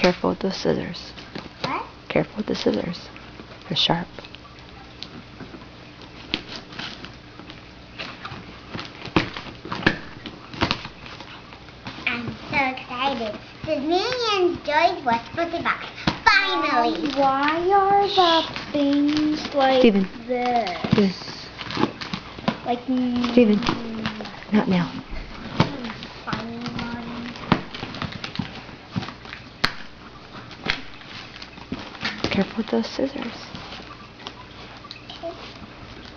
Careful with those scissors. What? Careful with the scissors. They're sharp. I'm so excited. This Minions Joy's West Birthday Box. Finally! Why are the things like Steven. this? Yes. Like Steven. Not now. Careful with those scissors.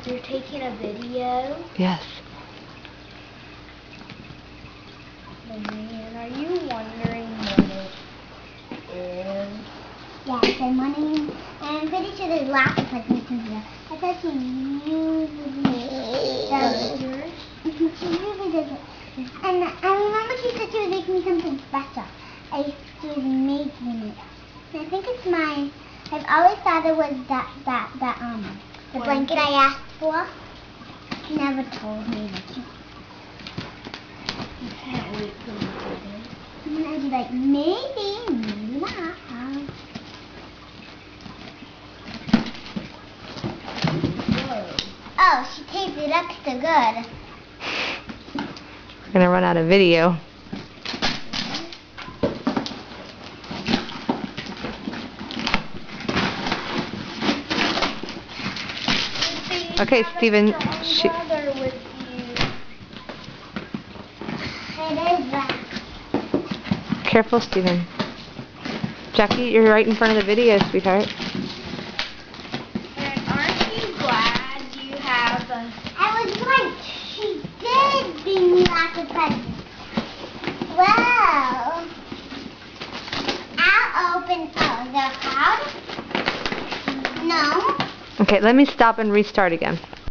You're taking a video? Yes. Oh man, are you wondering what it is? Yes, I'm wondering. I'm pretty sure there's lots of presents in here. I thought she usually does yours. She usually does it. And I remember she said she was making me something special. She was making it. And I think it's my. I've always thought it was the blanket I asked for. She never told me. I can't wait for you to do it. And then I'd be like, maybe not. Whoa. Oh, she taped it extra good. We're gonna run out of video. Okay, Steven. Shoot. It is black. Careful, Steven. Jackie, you're right in front of the video, sweetheart. And aren't you glad you have a... I was right. She did bring me lots of presents. Well, I'll open. Oh, is there a cloud? No. Okay, let me stop and restart again.